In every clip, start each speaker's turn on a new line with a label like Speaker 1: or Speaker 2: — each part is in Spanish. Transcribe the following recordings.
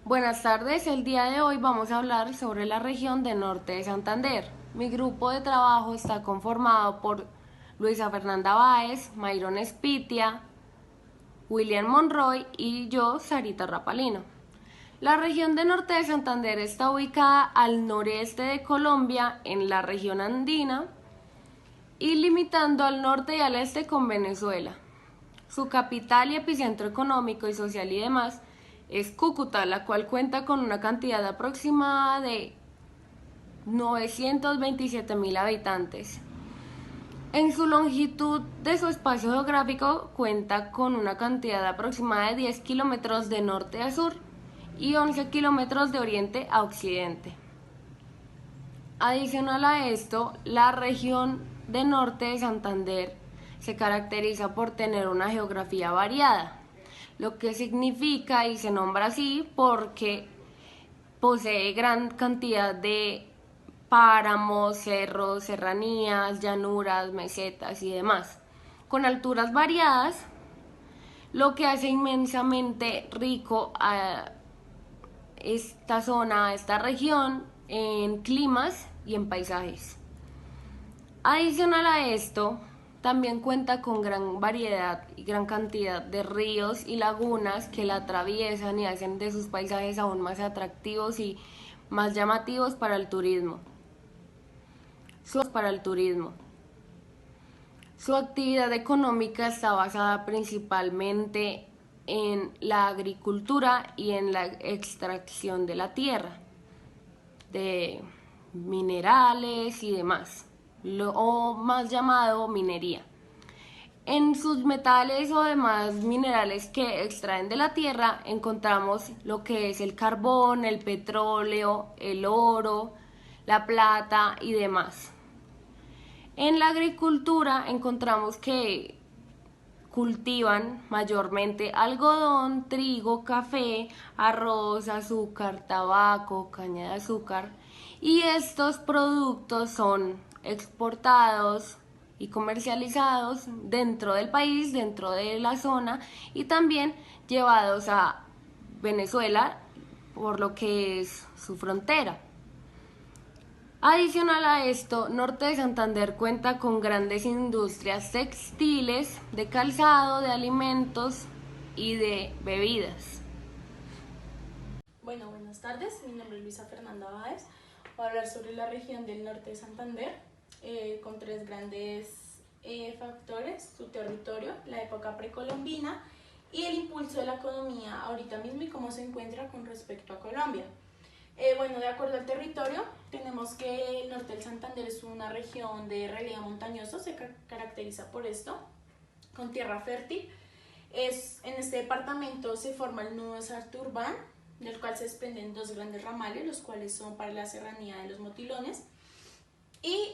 Speaker 1: Buenas tardes, el día de hoy vamos a hablar sobre la región de Norte de Santander. Mi grupo de trabajo está conformado por Luisa Fernanda Báez, Mayron Espitia, William Monroy y yo, Sarita Rapalino. La región de Norte de Santander está ubicada al noreste de Colombia, en la región andina, y limitando al norte y al este con Venezuela. Su capital y epicentro económico y social y demás es Cúcuta, la cual cuenta con una cantidad aproximada de 927.000 habitantes. En su longitud de su espacio geográfico cuenta con una cantidad aproximada de 10 kilómetros de norte a sur y 11 kilómetros de oriente a occidente. Adicional a esto, la región de Norte de Santander se caracteriza por tener una geografía variada, lo que significa y se nombra así porque posee gran cantidad de páramos, cerros, serranías, llanuras, mesetas y demás, con alturas variadas, lo que hace inmensamente rico a esta zona, a esta región, en climas y en paisajes. Adicional a esto, también cuenta con gran variedad y gran cantidad de ríos y lagunas que la atraviesan y hacen de sus paisajes aún más atractivos y más llamativos para el turismo. Su actividad económica está basada principalmente en la agricultura y en la extracción de la tierra, de minerales y demás, o más llamado minería. En sus metales o demás minerales que extraen de la tierra encontramos lo que es el carbón, el petróleo, el oro, la plata y demás. En la agricultura encontramos que cultivan mayormente algodón, trigo, café, arroz, azúcar, tabaco, caña de azúcar, y estos productos son exportados y comercializados dentro del país, dentro de la zona, y también llevados a Venezuela por lo que es su frontera. Adicional a esto, Norte de Santander cuenta con grandes industrias textiles, de calzado, de alimentos y de bebidas.
Speaker 2: Bueno, buenas tardes. Mi nombre es Luisa Fernanda Báez. Voy a hablar sobre la región del norte de Santander con tres grandes factores: su territorio, la época precolombina y el impulso de la economía ahorita mismo y cómo se encuentra con respecto a Colombia. Bueno, de acuerdo al territorio, tenemos que el norte del Santander es una región de relieve montañoso, se caracteriza por esto, con tierra fértil. En este departamento se forma el nudo de Sarturbán, del cual se desprenden dos grandes ramales, los cuales son para la serranía de los Motilones. Y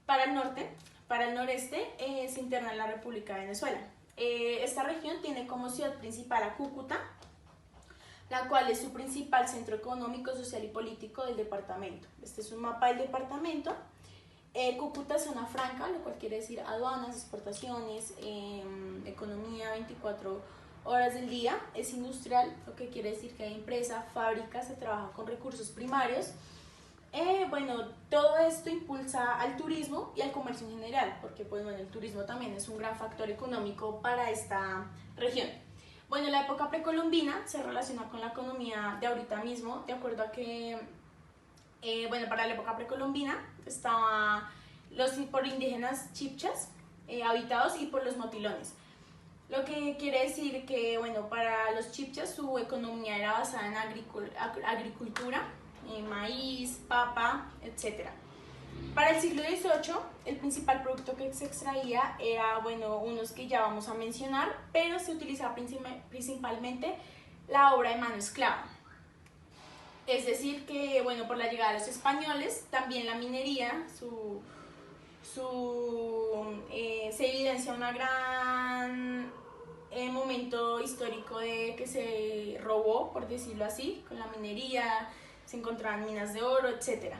Speaker 2: para el norte, para el noreste, se interna en la República de Venezuela. Esta región tiene como ciudad principal a Cúcuta, la cual es su principal centro económico, social y político del departamento. Este es un mapa del departamento. Cúcuta es zona franca, lo cual quiere decir aduanas, exportaciones, economía 24 horas del día. Es industrial, lo que quiere decir que hay empresas, fábricas, se trabaja con recursos primarios. Bueno, todo esto impulsa al turismo y al comercio en general, porque pues, bueno, el turismo también es un gran factor económico para esta región. Bueno, la época precolombina se relaciona con la economía de ahorita mismo, de acuerdo a que, bueno, para la época precolombina estaba por indígenas chipchas habitados y por los motilones. Lo que quiere decir que, bueno, para los chipchas su economía era basada en agricultura, maíz, papa, etc. Para el siglo XVIII, el principal producto que se extraía era, bueno, unos que ya vamos a mencionar, pero se utilizaba principalmente la obra de mano esclava. Es decir que, bueno, por la llegada de los españoles, también la minería, se evidencia un gran momento histórico de que se robó, por decirlo así, con la minería, se encontraban minas de oro, etc.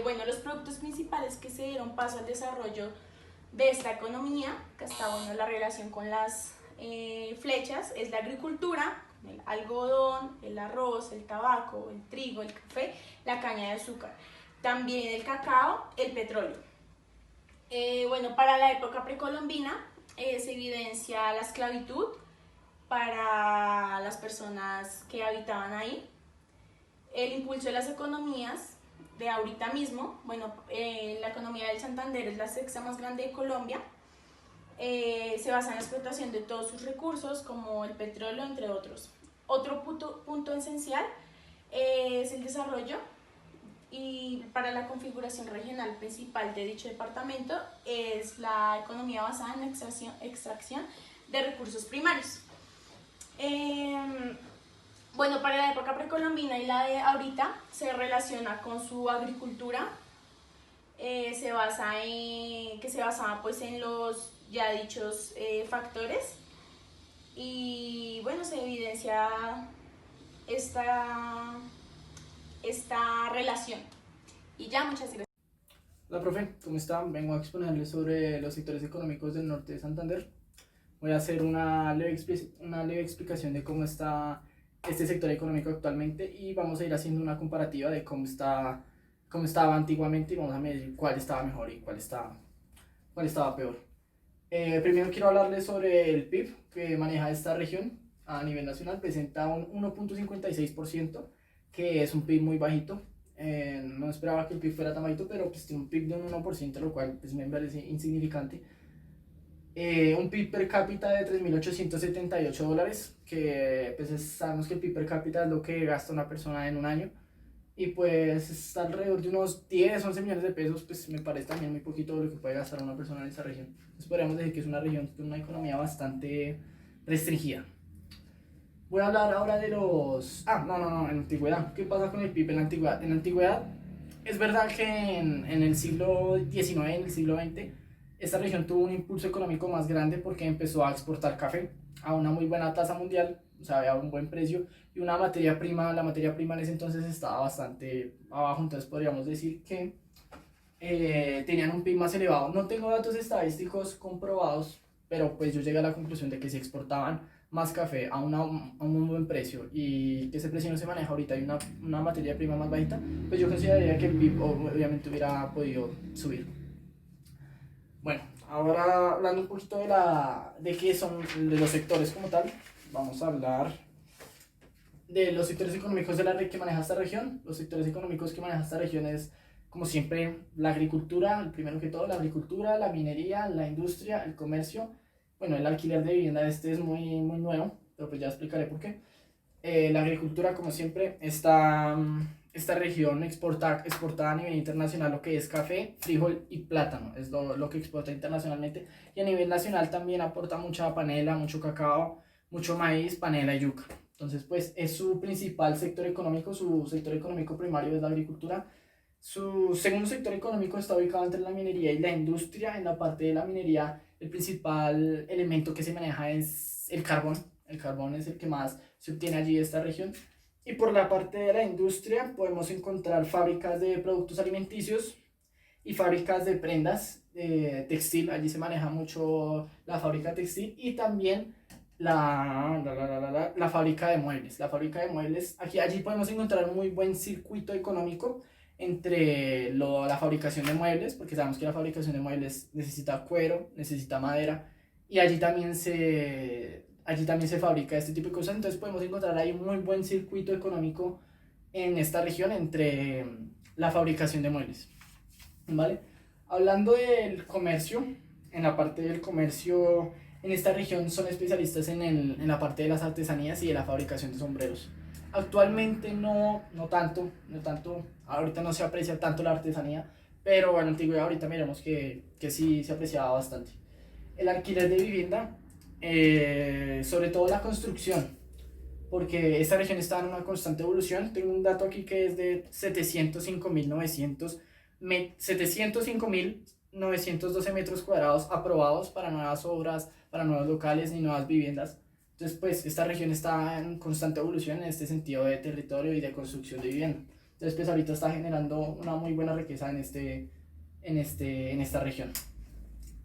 Speaker 2: Bueno, los productos principales que se dieron paso al desarrollo de esta economía, que está bueno la relación con las flechas, es la agricultura, el algodón, el arroz, el tabaco, el trigo, el café, la caña de azúcar, también el cacao, el petróleo. Bueno, para la época precolombina se evidencia la esclavitud para las personas que habitaban ahí, el impulso de las economías de ahorita mismo. Bueno, la economía del Santander es la sexta más grande de Colombia. Se basa en la explotación de todos sus recursos, como el petróleo, entre otros. Otro punto esencial es el desarrollo, y para la configuración regional principal de dicho departamento es la economía basada en la extracción de recursos primarios. Bueno, para la época precolombina y la de ahorita se relaciona con su agricultura, que se basaba pues en los ya dichos factores, y bueno, se evidencia esta relación. Y ya, muchas gracias.
Speaker 3: Hola, profe, ¿cómo están? Vengo a exponerles sobre los sectores económicos del norte de Santander. Voy a hacer una leve explicación de cómo está este sector económico actualmente, y vamos a ir haciendo una comparativa de cómo estaba antiguamente, y vamos a medir cuál estaba mejor y cuál estaba peor. Primero quiero hablarles sobre el PIB que maneja esta región a nivel nacional. Presenta un 1.56%, que es un PIB muy bajito. No esperaba que el PIB fuera tan bajito, pero pues tiene un PIB de un 1%, lo cual pues me parece insignificante. Un PIB per cápita de $3.878, que pues sabemos que el PIB per cápita es lo que gasta una persona en un año, y pues está alrededor de unos 10-11 millones de pesos. Pues me parece también muy poquito lo que puede gastar una persona en esa región. Entonces podríamos decir que es una región con una economía bastante restringida. Voy a hablar ahora de los... en la antigüedad. ¿Qué pasa con el PIB en la antigüedad? En la antigüedad, es verdad que en el siglo XIX, en el siglo XX, esta región tuvo un impulso económico más grande porque empezó a exportar café a una muy buena tasa mundial, o sea, a un buen precio, y la materia prima en ese entonces estaba bastante abajo. Entonces podríamos decir que tenían un PIB más elevado. No tengo datos estadísticos comprobados, pero pues yo llegué a la conclusión de que si exportaban más café a un buen precio, y que ese precio no se maneja ahorita, y una materia prima más bajita, pues yo consideraría que el PIB obviamente hubiera podido subir. Bueno, ahora hablando un poquito de qué son de los sectores como tal, vamos a hablar de los sectores económicos que maneja esta región. Los sectores económicos que maneja esta región es, como siempre, la agricultura, primero que todo, la agricultura, la minería, la industria, el comercio. Bueno, el alquiler de vivienda es muy nuevo, pero pues ya explicaré por qué. La agricultura, como siempre, esta región exporta a nivel internacional lo que es café, frijol y plátano, es lo que exporta internacionalmente, y a nivel nacional también aporta mucha panela, mucho cacao, mucho maíz, panela y yuca. Entonces pues es su principal sector económico. Su sector económico primario es la agricultura. Su segundo sector económico está ubicado entre la minería y la industria. En la parte de la minería, el principal elemento que se maneja es el carbón. El carbón es el que más se obtiene allí de esta región. Y por la parte de la industria podemos encontrar fábricas de productos alimenticios y fábricas de prendas textil. Allí se maneja mucho la fábrica textil, y también la fábrica de muebles. La fábrica de muebles, allí podemos encontrar un muy buen circuito económico entre la fabricación de muebles, porque sabemos que la fabricación de muebles necesita cuero, necesita madera, y allí también se fabrica este tipo de cosas. Entonces podemos encontrar ahí un muy buen circuito económico en esta región entre la fabricación de muebles, ¿vale? Hablando del comercio, en la parte del comercio, en esta región son especialistas en la parte de las artesanías y de la fabricación de sombreros. Actualmente no tanto, ahorita no se aprecia tanto la artesanía, pero en la antigüedad ahorita miramos que sí se apreciaba bastante. El alquiler de vivienda, sobre todo la construcción, porque esta región está en una constante evolución. Tengo un dato aquí que es de 705.912 metros cuadrados aprobados para nuevas obras, para nuevos locales y nuevas viviendas. Entonces pues esta región está en constante evolución en este sentido de territorio y de construcción de vivienda. Entonces pues ahorita está generando una muy buena riqueza en esta región.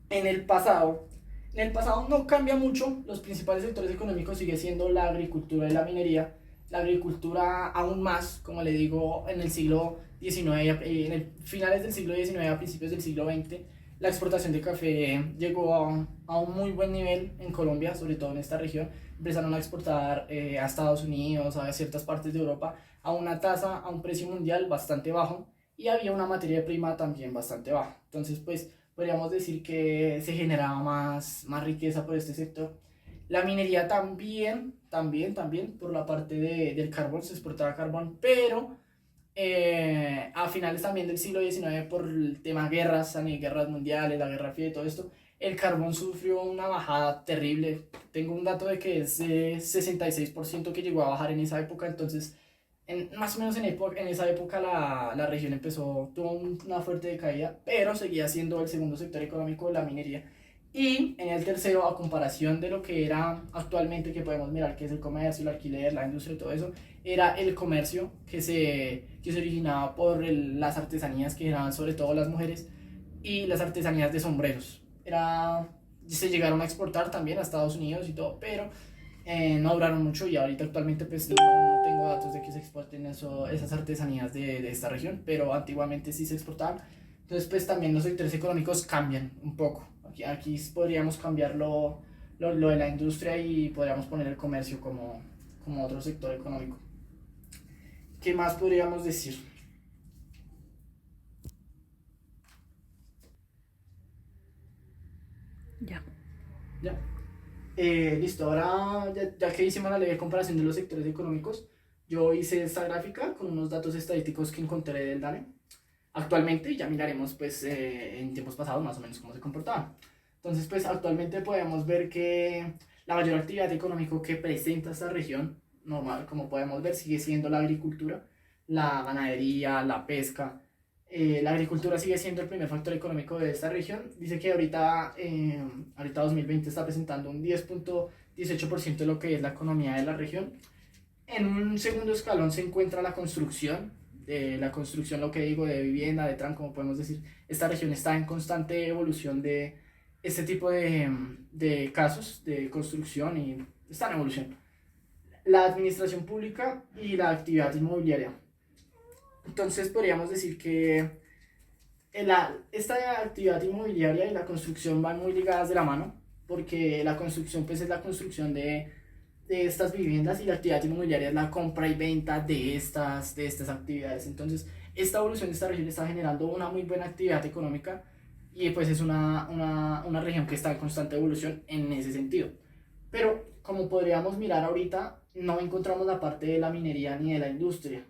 Speaker 3: En el pasado, En el pasado no cambia mucho, los principales sectores económicos sigue siendo la agricultura y la minería. La agricultura aún más, como le digo, en el siglo XIX, en el finales del siglo XIX a principios del siglo XX, la exportación de café llegó a un muy buen nivel en Colombia, sobre todo en esta región. Empezaron a exportar a Estados Unidos, a ciertas partes de Europa, a una tasa, a un precio mundial bastante bajo, y había una materia prima también bastante baja. Entonces, pues podríamos decir que se generaba más riqueza por este sector. La minería también, por la parte del carbón, se exportaba carbón, pero a finales también del siglo XIX, por el tema guerras, guerras mundiales, la Guerra Fría y todo esto, el carbón sufrió una bajada terrible. Tengo un dato de que es de 66% que llegó a bajar en esa época. Entonces más o menos en esa época la región tuvo una fuerte decaída, pero seguía siendo el segundo sector económico la minería. Y en el tercero, a comparación de lo que era actualmente, que podemos mirar que es el comercio, el alquiler, la industria y todo eso, era el comercio que se originaba por las artesanías que generaban sobre todo las mujeres, y las artesanías de sombreros. Se llegaron a exportar también a Estados Unidos y todo, pero no duraron mucho, y ahorita actualmente pues no tengo datos de que se exporten esas artesanías de esta región, pero antiguamente sí se exportaban. Entonces pues también los sectores económicos cambian un poco. Aquí podríamos cambiar lo de la industria y podríamos poner el comercio como otro sector económico. ¿Qué más podríamos decir?
Speaker 4: Ya.
Speaker 3: Ya. Listo, ahora ya que hicimos la leve comparación de los sectores económicos, yo hice esta gráfica con unos datos estadísticos que encontré del DANE. Actualmente ya miraremos pues en tiempos pasados más o menos cómo se comportaban. Entonces pues actualmente podemos ver que la mayor actividad económica que presenta esta región, normal como podemos ver, sigue siendo la agricultura, la ganadería, la pesca. La agricultura sigue siendo el primer factor económico de esta región. Dice que ahorita 2020 está presentando un 10.18% de lo que es la economía de la región. En un segundo escalón se encuentra la construcción, lo que digo, de vivienda, de tran, como podemos decir. Esta región está en constante evolución de este tipo de casos de construcción, y está en evolución. La administración pública y la actividad inmobiliaria. Entonces podríamos decir que esta actividad inmobiliaria y la construcción van muy ligadas de la mano, porque la construcción pues es la construcción de estas viviendas, y la actividad inmobiliaria es la compra y venta de estas actividades. Entonces esta evolución de esta región está generando una muy buena actividad económica, y pues es una región que está en constante evolución en ese sentido. Pero como podríamos mirar ahorita, no encontramos la parte de la minería ni de la industria.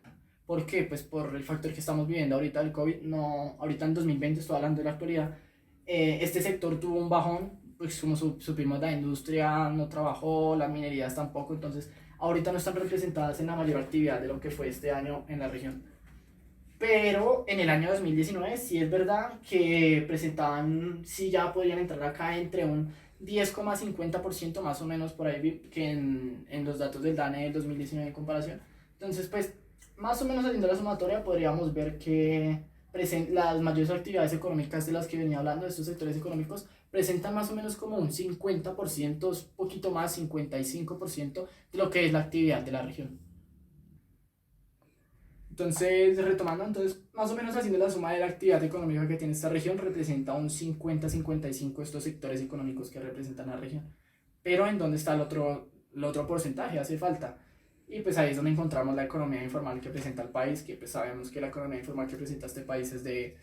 Speaker 3: ¿Por qué? Pues por el factor que estamos viviendo ahorita, el COVID. No, ahorita en 2020, estoy hablando de la actualidad, este sector tuvo un bajón, pues como supimos, la industria no trabajó, las minerías tampoco. Entonces ahorita no están representadas en la mayor actividad de lo que fue este año en la región. Pero en el año 2019 sí es verdad que presentaban, sí ya podrían entrar acá entre un 10,50% más o menos, por ahí vi que en los datos del DANE del 2019 en comparación. Entonces pues más o menos haciendo la sumatoria podríamos ver que las mayores actividades económicas de las que venía hablando, de estos sectores económicos, presentan más o menos como un 50%, un poquito más, 55% de lo que es la actividad de la región. Entonces, retomando, más o menos haciendo la suma de la actividad económica que tiene esta región, representa un 50-55 estos sectores económicos que representan la región. Pero ¿en dónde está el otro porcentaje? Hace falta. Y pues ahí es donde encontramos la economía informal que presenta el país, que pues sabemos que la economía informal que presenta este país es de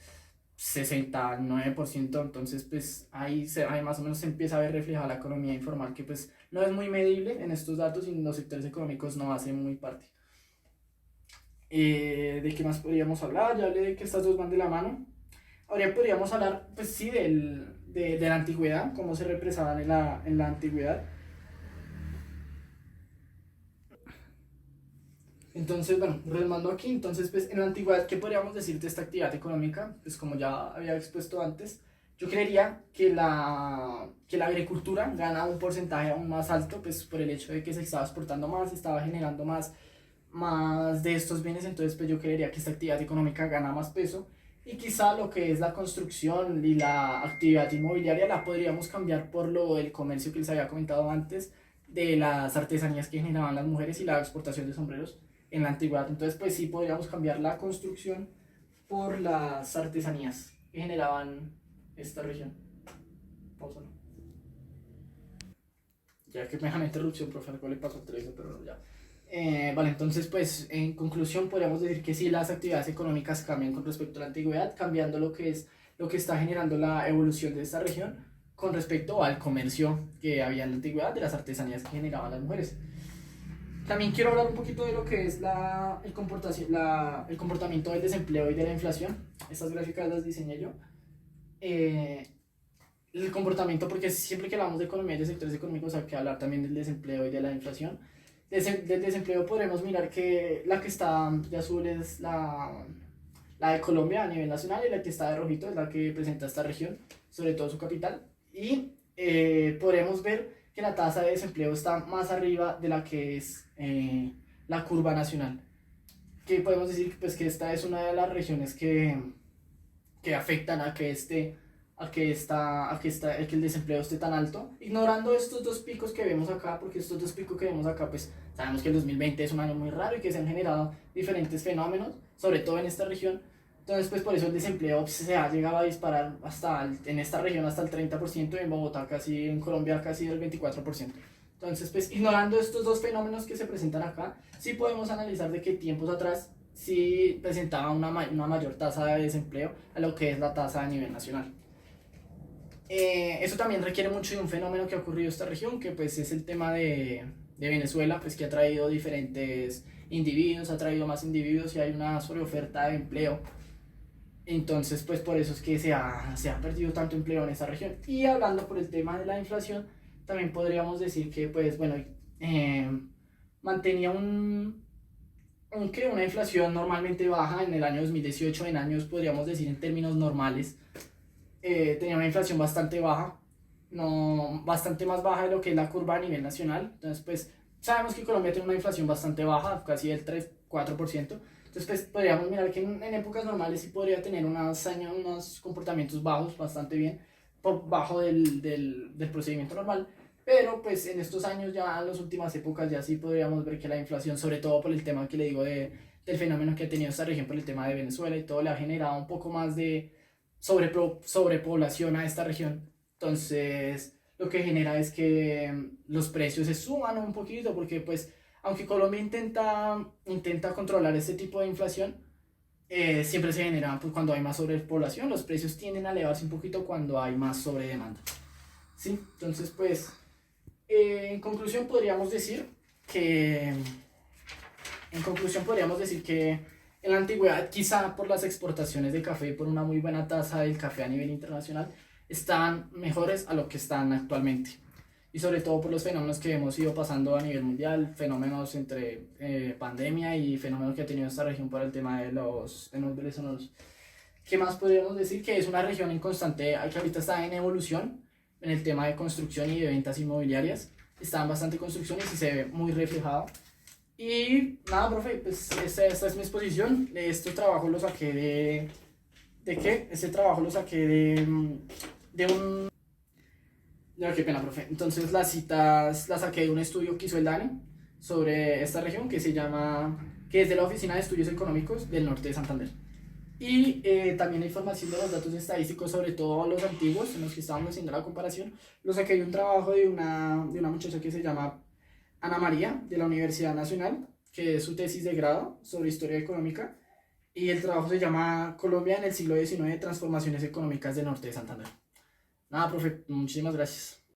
Speaker 3: 69%. Entonces pues ahí más o menos se empieza a ver reflejada la economía informal, que pues no es muy medible en estos datos, y en los sectores económicos no hace muy parte. ¿De qué más podríamos hablar? Ya hablé de que estas dos van de la mano. Ahora podríamos hablar, pues sí, de la antigüedad, cómo se represaban en la antigüedad. Entonces, bueno, retomando aquí, entonces, pues en la antigüedad, ¿qué podríamos decir de esta actividad económica? Pues como ya había expuesto antes, yo creería que la agricultura gana un porcentaje aún más alto, pues por el hecho de que se estaba exportando más, se estaba generando más de estos bienes. Entonces pues yo creería que esta actividad económica gana más peso, y quizá lo que es la construcción y la actividad inmobiliaria la podríamos cambiar por el comercio que les había comentado antes, de las artesanías que generaban las mujeres y la exportación de sombreros en la antigüedad. Entonces, pues sí podríamos cambiar la construcción por las artesanías que generaban esta región. Pausa, ¿no? Ya que me dejan interrupción, profe, algo le pasó al televisor, pero no, ya. Vale, entonces, pues, en conclusión, podríamos decir que sí, las actividades económicas cambian con respecto a la antigüedad, cambiando lo que es lo que está generando la evolución de esta región con respecto al comercio que había en la antigüedad, de las artesanías que generaban las mujeres. También quiero hablar un poquito de lo que es el comportamiento del desempleo y de la inflación. Estas gráficas las diseñé yo. El comportamiento, porque siempre que hablamos de economía y de sectores económicos hay que hablar también del desempleo y de la inflación. Del desempleo podremos mirar que la que está de azul es la de Colombia a nivel nacional, y la que está de rojito es la que presenta esta región, sobre todo su capital. Y podremos ver que la tasa de desempleo está más arriba de la que es la curva nacional. Que podemos decir pues, que esta es una de las regiones que afectan a que el desempleo esté tan alto, ignorando estos dos picos que vemos acá, porque estos dos picos que vemos acá, pues sabemos que el 2020 es un año muy raro y que se han generado diferentes fenómenos, sobre todo en esta región. Entonces, pues por eso el desempleo se ha llegado a disparar en esta región hasta el 30%, y en Bogotá casi, en Colombia casi el 24%. Entonces, pues ignorando estos dos fenómenos que se presentan acá, sí podemos analizar de que tiempos atrás sí presentaba una mayor tasa de desempleo a lo que es la tasa a nivel nacional. Eso también requiere mucho de un fenómeno que ha ocurrido en esta región, que pues es el tema de Venezuela, pues que ha traído diferentes individuos, ha traído más individuos y hay una sobreoferta de empleo. Entonces, pues por eso es que se ha perdido tanto empleo en esa región. Y hablando por el tema de la inflación, también podríamos decir que, pues bueno, mantenía una inflación normalmente baja en el año 2018, en años, podríamos decir en términos normales. Tenía una inflación bastante baja, bastante más baja de lo que es la curva a nivel nacional. Entonces, pues sabemos que Colombia tiene una inflación bastante baja, casi del 3-4%. Entonces, pues podríamos mirar que en épocas normales sí podría tener unos comportamientos bajos, bastante bien, por bajo del procedimiento normal. Pero pues en estos años, ya en las últimas épocas, ya sí podríamos ver que la inflación, sobre todo por el tema que le digo del fenómeno que ha tenido esta región por el tema de Venezuela y todo, le ha generado un poco más de sobrepoblación a esta región. Entonces, lo que genera es que los precios se suban un poquito, porque pues aunque Colombia intenta controlar este tipo de inflación, siempre se genera, pues, cuando hay más sobrepoblación, los precios tienden a elevarse un poquito cuando hay más sobredemanda. ¿Sí? Entonces, pues, en conclusión podríamos decir que en la antigüedad, quizá por las exportaciones de café y por una muy buena tasa del café a nivel internacional, estaban mejores a lo que están actualmente. Y sobre todo por los fenómenos que hemos ido pasando a nivel mundial, fenómenos entre pandemia y fenómenos que ha tenido esta región por el tema de los fenómenos sonoros. ¿Qué más podríamos decir? Que es una región en constante, que ahorita está en evolución en el tema de construcción y de ventas inmobiliarias. Están bastante construcciones y se ve muy reflejado. Y nada, profe, pues esta es mi exposición. Este trabajo lo saqué ¿de qué? Este trabajo lo saqué de un... Ya, qué pena, profe. Entonces las citas las saqué de un estudio que hizo el DANE sobre esta región, que es de la Oficina de Estudios Económicos del Norte de Santander. Y también la información de los datos estadísticos, sobre todo los antiguos, en los que estábamos haciendo la comparación, lo saqué de un trabajo de una muchacha que se llama Ana María, de la Universidad Nacional, que es su tesis de grado sobre historia económica, y el trabajo se llama Colombia en el siglo XIX, transformaciones económicas del norte de Santander. Nada, profe, muchísimas gracias.